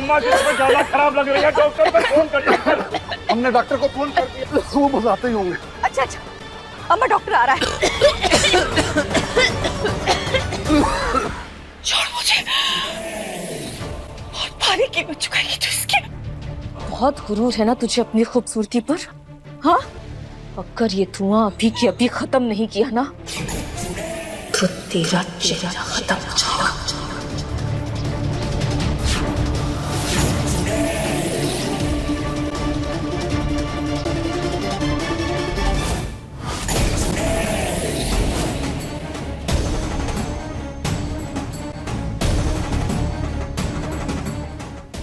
अम्मा की तबीयत ज्यादा खराब लग रही है, डॉक्टर को फोन कर। हमने डॉक्टर को फोन कर दिया, वो बुलाते ही होंगे। अच्छा अच्छा, अम्मा डॉक्टर आ रहा है। छोड़ मुझे, बहुत भारी कीमत चुकाएगी तू इसकी। बहुत गुरूर है ना तुझे अपनी खूबसूरती पर, हाँ? अगर ये धुआं अभी की अभी खत्म नहीं किया ना तो तेरा चेहरा खत्म हो जाएगा।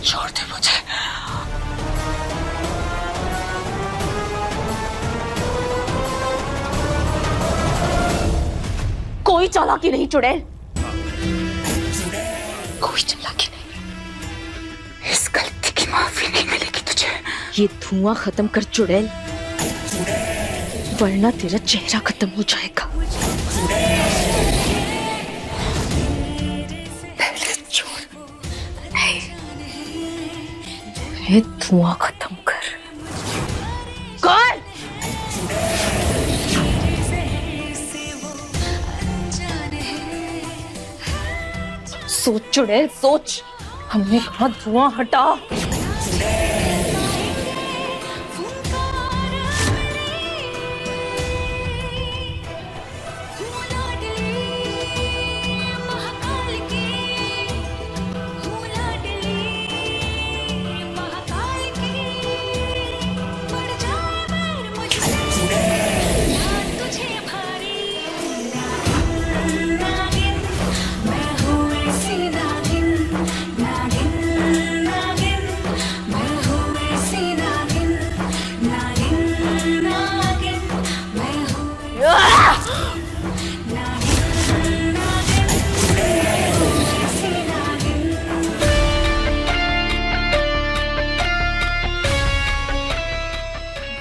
छोड़ दे मुझे। कोई चालाकी नहीं चुड़ैल, कोई चालाकी नहीं। इस गलती की माफी नहीं मिलेगी तुझे। ये धुआं खत्म कर चुड़ैल, वरना तेरा चेहरा खत्म हो जाएगा। पहले छोड़, नहीं, ये धुआं खत्म कर। कौन? सोच चुड़ैल सोच, हमने कहा धुआं हटा।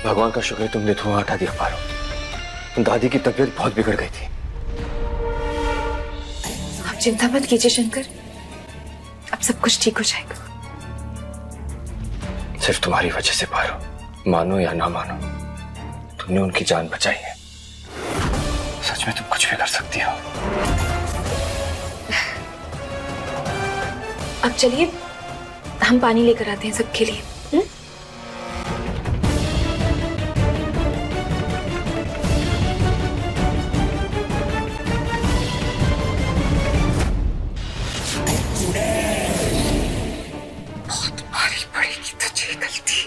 भगवान का शुक्र है तुमने धुआं हटा दिया पारो। दादी की तबीयत बहुत बिगड़ गई थी। आप चिंता मत कीजिए शंकर, अब सब कुछ ठीक हो जाएगा। सिर्फ तुम्हारी वजह से पारो, मानो या ना मानो, तुमने उनकी जान बचाई है। सच में तुम कुछ भी कर सकती हो। अब चलिए हम पानी लेकर आते हैं सबके लिए। बहुत भारी पड़ेगी तुझे गलती।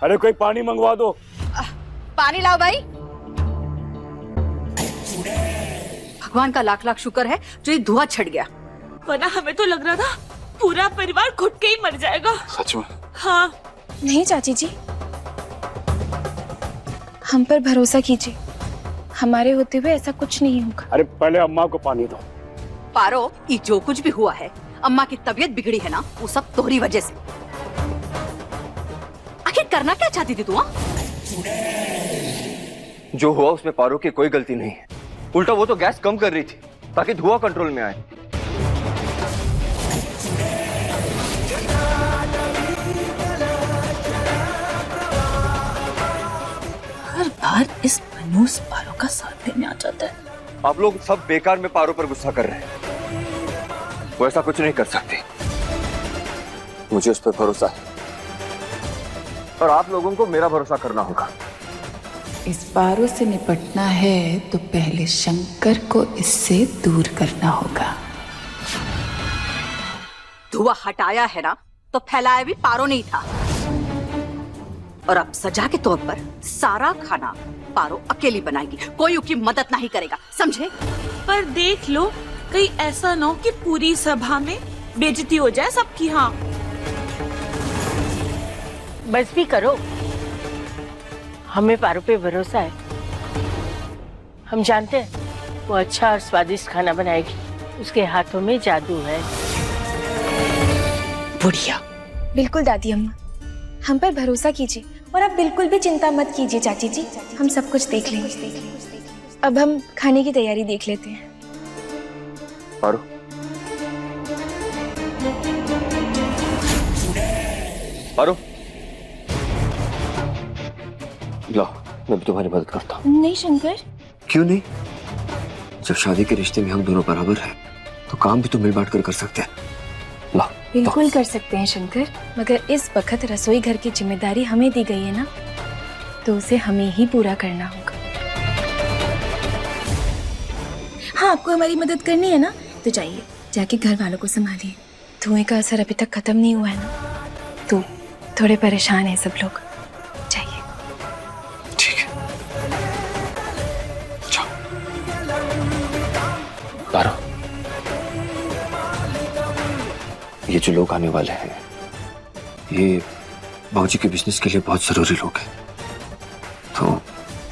अरे कोई पानी मंगवा दो। पानी लाओ भाई। भगवान का लाख लाख शुक्र है जो ये धुआं छट गया, वरना हमें तो लग रहा था पूरा परिवार घुट के ही मर जाएगा। सच में? हाँ। नहीं चाची जी, हम पर भरोसा कीजिए, हमारे होते हुए ऐसा कुछ नहीं होगा। अरे पहले अम्मा को पानी दो। पारो, ये जो कुछ भी हुआ है, अम्मा की तबीयत बिगड़ी है ना, वो सब तोहरी वजह से। आखिर करना क्या चाहती थी तू? जो हुआ उसमें पारो की कोई गलती नहीं है। उल्टा वो तो गैस कम कर रही थी ताकि धुआं कंट्रोल में आए। हर बार इस मनूस पारो का साथ देने आ जाता है। आप लोग सब बेकार में पारो पर गुस्सा कर रहे हैं। वो ऐसा कुछ नहीं कर सकती। मुझे उस पर भरोसा है और आप लोगों को मेरा भरोसा करना होगा। इस पारो से निपटना है तो पहले शंकर को इससे दूर करना होगा। धुआं हटाया है ना तो फैलाया भी पारो नहीं था, और अब सजा के तौर पर सारा खाना पारो अकेली बनाएगी, कोई उसकी मदद नहीं करेगा, समझे? पर देख लो कहीं ऐसा ना हो कि पूरी सभा में बेइज्जती हो जाए सबकी। हाँ बस भी करो, हमें पारो पे भरोसा है। हम जानते हैं वो अच्छा और स्वादिष्ट खाना बनाएगी, उसके हाथों में जादू है। बुढ़िया। बिल्कुल दादी अम्मा, हम पर भरोसा कीजिए और आप बिल्कुल भी चिंता मत कीजिए चाची जी, हम सब कुछ देख लेंगे। अब हम खाने की तैयारी देख लेते हैं। पारो, पारो, लो मैं भी तुम्हारी मदद करता हूँ। नहीं शंकर। क्यों नहीं? जब शादी के रिश्ते में हम दोनों बराबर हैं, तो काम भी तो मिल बांट कर सकते हैं। ला, बिल्कुल कर सकते हैं शंकर, मगर इस वक्त रसोई घर की जिम्मेदारी हमें दी गई है ना, तो उसे हमें ही पूरा करना होगा। हाँ, आपको हमारी मदद करनी है ना, तो जाइए जाके घर वालों को संभालिए। धुएं का असर अभी तक खत्म नहीं हुआ है ना, तो थोड़े परेशान हैं सब लोग। जाइए। ठीक है, जाओ। पारो, ये जो लोग आने वाले हैं, ये बाबूजी के बिजनेस के लिए बहुत जरूरी लोग हैं, तो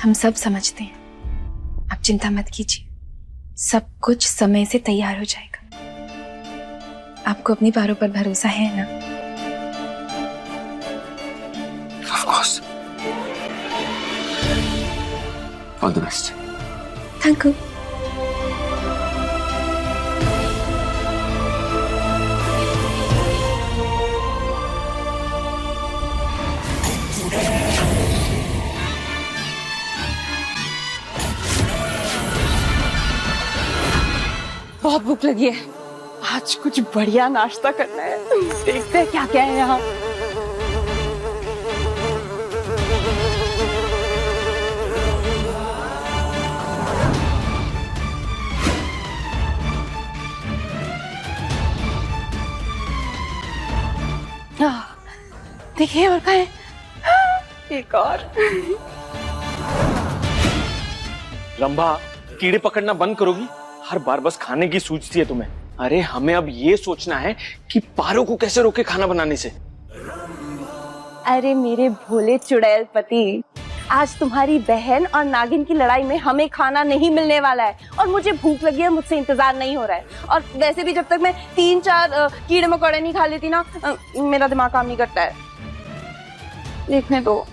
हम सब समझते हैं, आप चिंता मत कीजिए, सब कुछ समय से तैयार हो जाएगा। आपको अपनी पारो पर भरोसा है ना? Of course. All the best. Thank you. बहुत भूख लगी है, आज कुछ बढ़िया नाश्ता करना है। देखते हैं क्या क्या है यहाँ। देखिए और क्या है, एक और। रंभा, कीड़े पकड़ना बंद करोगी? हर बार बस खाने की सूझती है तुम्हें। अरे हमें अब ये सोचना है कि पारो को कैसे रोके खाना बनाने से। अरे मेरे भोले चुड़ैल पति, आज तुम्हारी बहन और नागिन की लड़ाई में हमें खाना नहीं मिलने वाला है, और मुझे भूख लगी है, मुझसे इंतजार नहीं हो रहा है। और वैसे भी जब तक मैं 3-4 कीड़े मकोड़े नहीं खा लेती ना, मेरा दिमाग काम नहीं करता है। देखने दो।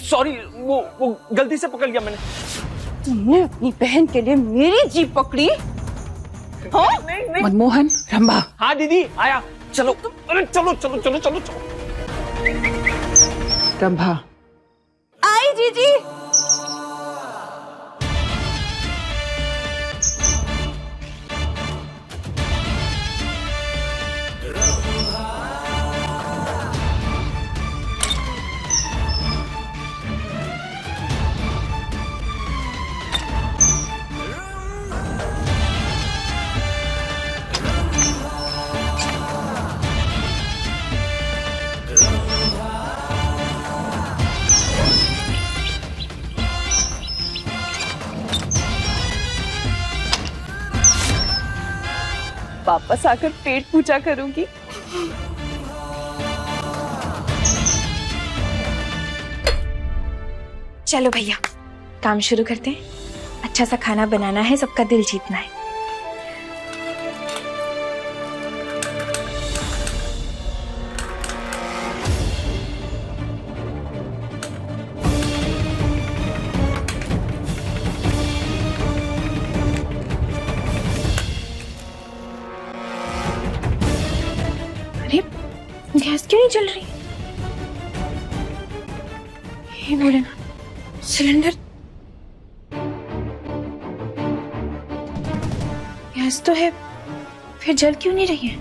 सॉरी, वो गलती से पकड़ लिया मैंने। तुमने अपनी बहन के लिए मेरी जीभ पकड़ी? हाँ? नहीं। मनमोहन, रंभा। हाँ दीदी, आया। चलो, अरे चलो चलो चलो चलो चलो। रंभा, आई जीजी। वापस आकर पेट पूजा करूंगी। चलो भैया, काम शुरू करते हैं। अच्छा सा खाना बनाना है, सबका दिल जीतना है। अरे गैस क्यों नहीं जल रही? हे भोलेनाथ, सिलेंडर गैस तो है, फिर जल क्यों नहीं रही है?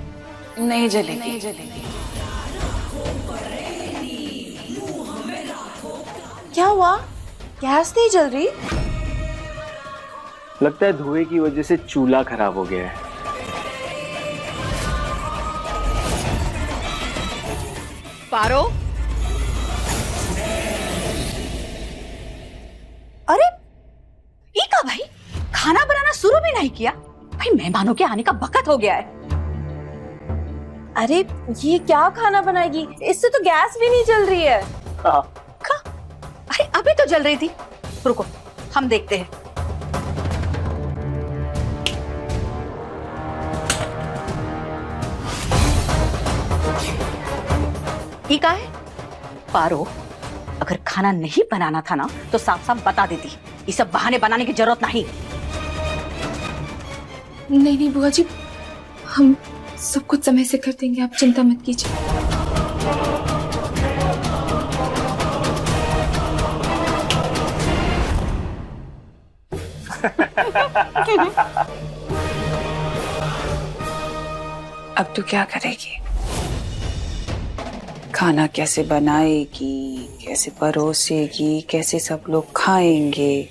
नहीं जलेगी। क्या हुआ? गैस नहीं जल रही? लगता है धुएं की वजह से चूल्हा खराब हो गया है। पारो, अरे ये का भाई, खाना बनाना शुरू भी नहीं किया भाई। मेहमानों के आने का वक्त हो गया है। अरे ये क्या खाना बनाएगी, इससे तो गैस भी नहीं जल रही है। अरे अभी तो जल रही थी, रुको हम देखते हैं। ये का है? पारो, अगर खाना नहीं बनाना था ना तो साफ साफ बता देती। ये सब बहाने बनाने की जरूरत नहीं। नहीं बुआ जी, हम सब कुछ समय से कर देंगे, आप चिंता मत कीजिए। अब तू क्या करेगी? खाना कैसे बनाएगी, कैसे परोसेगी, कैसे सब लोग खाएंगे?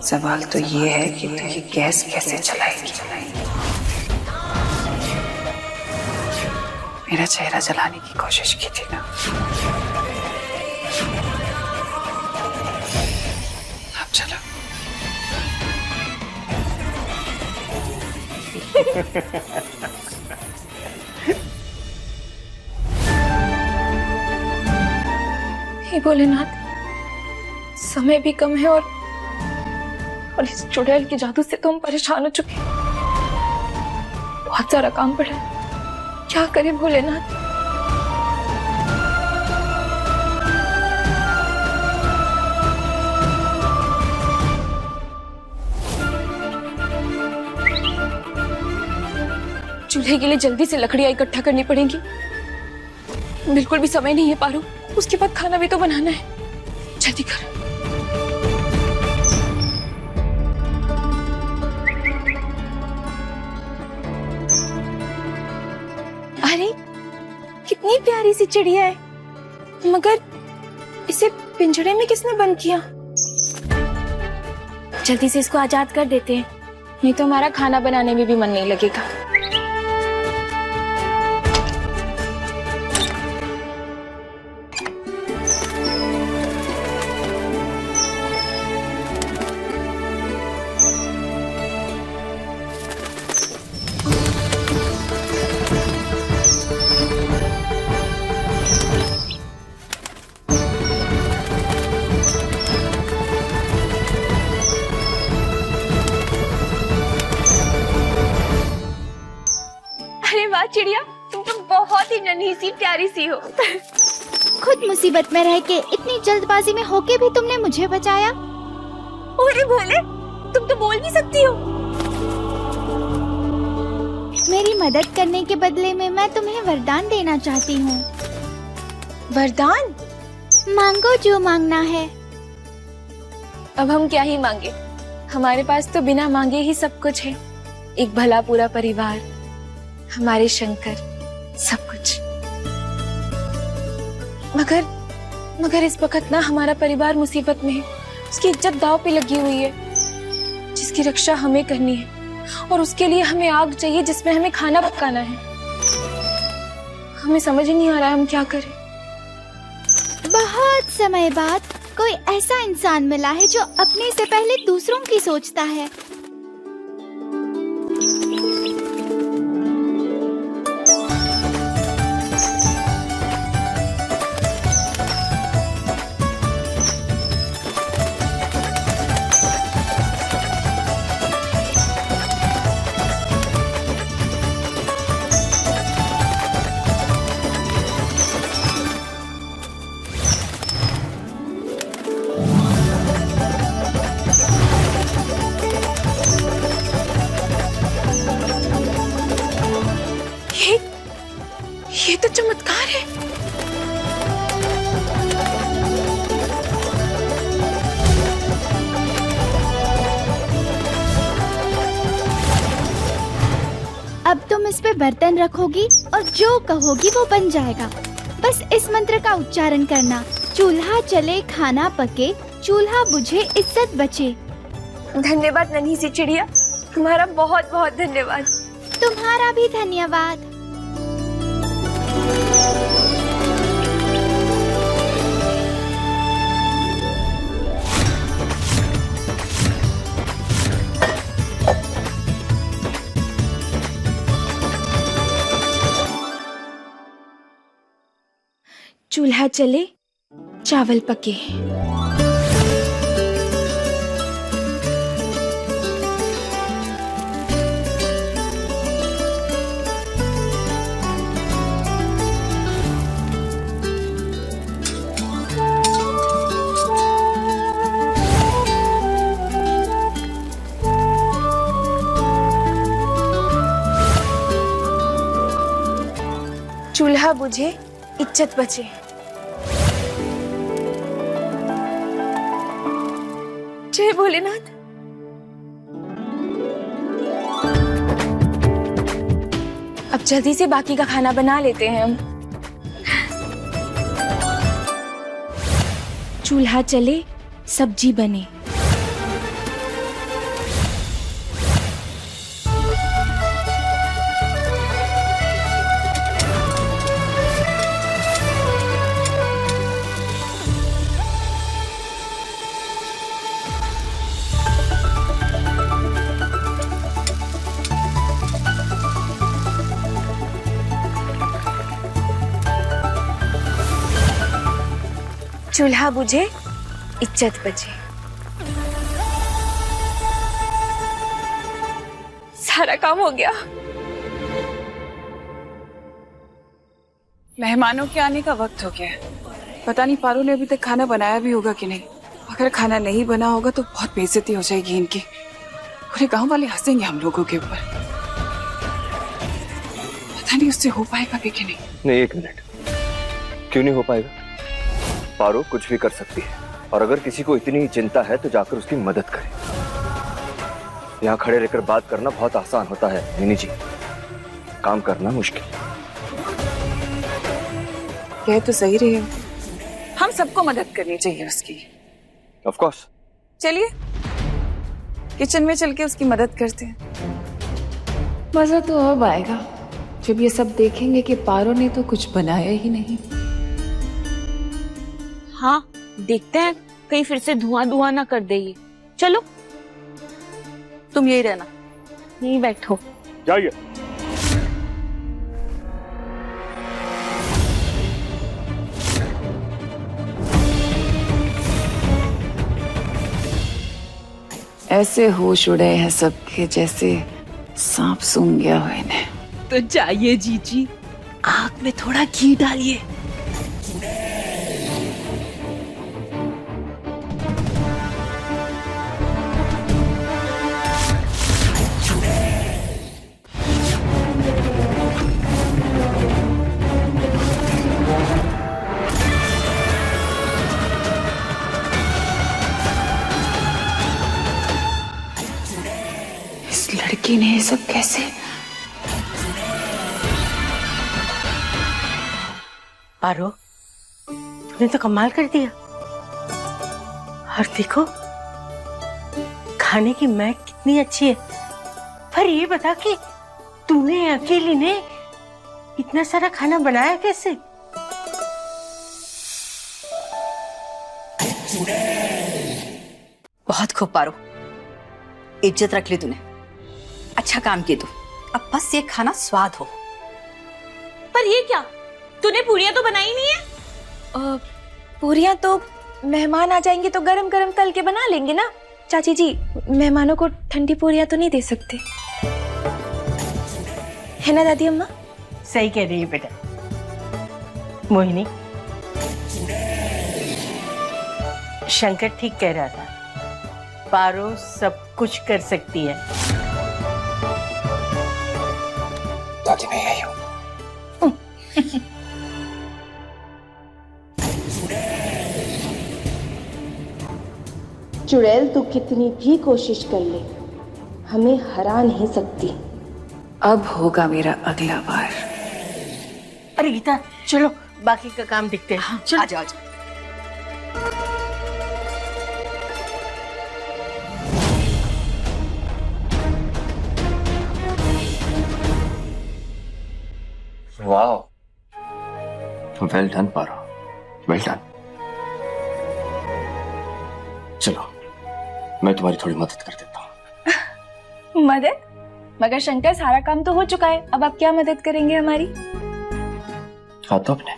सवाल तो ये है कि तू ये गैस कैसे चलाएगी? मेरा चेहरा जलाने की कोशिश की थी ना, अब चलो। हे भोलेनाथ, समय भी कम है और इस चुड़ैल के जादू से तो हम परेशान हो चुके हैं। बहुत सारा काम पड़ा है, क्या करें भोलेनाथ? चूल्हे के लिए जल्दी से लकड़ियां इकट्ठा करनी पड़ेंगी। बिल्कुल भी समय नहीं है पारो, उसके बाद खाना भी तो बनाना है। जल्दी कर। अरे कितनी प्यारी सी चिड़िया है, मगर इसे पिंजरे में किसने बंद किया? जल्दी से इसको आजाद कर देते हैं, नहीं तो हमारा खाना बनाने में भी मन नहीं लगेगा। चिड़िया, तुम तो बहुत ही नन्ही सी प्यारी सी हो। खुद मुसीबत में रह के इतनी जल्दबाजी में होके भी तुमने मुझे बचाया। अरे भोले, तुम तो बोल भी सकती हो। मेरी मदद करने के बदले में मैं तुम्हें वरदान देना चाहती हूँ। वरदान? मांगो जो मांगना है। अब हम क्या ही मांगे, हमारे पास तो बिना मांगे ही सब कुछ है। एक भला पूरा परिवार, हमारे शंकर, सब कुछ। मगर इस वक्त ना हमारा परिवार मुसीबत में है। उसकी इज्जत दांव पे लगी हुई है, जिसकी रक्षा हमें करनी है, और उसके लिए हमें आग चाहिए जिसमें हमें खाना पकाना है। हमें समझ ही नहीं आ रहा है हम क्या करें। बहुत समय बाद कोई ऐसा इंसान मिला है जो अपने से पहले दूसरों की सोचता है। ये तो चमत्कार है। अब तुम इस पे बर्तन रखोगी और जो कहोगी वो बन जाएगा। बस इस मंत्र का उच्चारण करना। चूल्हा चले खाना पके, चूल्हा बुझे इज्जत बचे। धन्यवाद नन्ही सी चिड़िया, तुम्हारा बहुत बहुत धन्यवाद। तुम्हारा भी धन्यवाद। चूल्हा चले चावल पके। चूल्हा बुझे इज्जत बचे। जय भोलेनाथ। अब जल्दी से बाकी का खाना बना लेते हैं हम। चूल्हा चले सब्जी बने। चूल्हा बुझे इज्जत बचे। सारा काम हो गया। मेहमानों के आने का वक्त हो गया है। पता नहीं पारू ने अभी तक खाना बनाया भी होगा कि नहीं। अगर खाना नहीं बना होगा तो बहुत बेइज्जती हो जाएगी इनकी। पूरे गांव वाले हंसेंगे हम लोगों के ऊपर। पता नहीं उससे हो पाएगा भी कि नहीं। नहीं, एक मिनट, क्यों नहीं हो पाएगा? पारो कुछ भी कर सकती है, और अगर किसी को इतनी चिंता है तो जाकर उसकी मदद करें। यहाँ खड़े रहकर बात करना बहुत आसान होता है मिनी जी, काम करना मुश्किल। कह तो सही रही है, हम सबको मदद करनी चाहिए उसकी। Of course. चलिए किचन में चल के उसकी मदद करते हैं। मजा तो अब आएगा जब ये सब देखेंगे कि पारो ने तो कुछ बनाया ही नहीं। हाँ, देखते हैं कहीं फिर से धुआं धुआं ना कर दे ये। चलो तुम यही रहना। यहीं बैठो। जाइए। ऐसे होश उड़े हैं सबके जैसे सांप सूंघ गया हो इन्हें। तो जाइए जीजी, आग में थोड़ा घी डालिए। इस लड़की ने ये सब कैसे? पारो, तूने तो कमाल कर दिया। और देखो खाने की महक कितनी अच्छी है। पर ये बता कि तूने अकेली ने इतना सारा खाना बनाया कैसे? बहुत खूब पारो, इज्जत रख ली तूने। अच्छा काम किया तू। अब बस ये खाना स्वाद हो। पर ये क्या, तूने पूरियां तो बनाई नहीं है? पूरियां तो मेहमान आ जाएंगे तो गरम गरम तल के बना लेंगे ना। चाची जी, मेहमानों को ठंडी पूरियां तो नहीं दे सकते, है ना दादी अम्मा? सही कह रही है बेटा। मोहिनी, शंकर ठीक कह रहा था, पारो सब कुछ कर सकती है। दादी मैं यही हूँ। चुड़ैल तू कितनी भी कोशिश कर ले, हमें हरा नहीं सकती। अब होगा मेरा अगला बार। अरे गीता, चलो बाकी का काम देखते हैं। हाँ, चलो। आजा आजा। वाह, वेल डन पारो, वेल डन। चलो मैं तुम्हारी थोड़ी मदद कर देता हूँ। मदद? मगर शंकर, सारा काम तो हो चुका है, अब आप क्या मदद करेंगे हमारी? हाँ तो अपने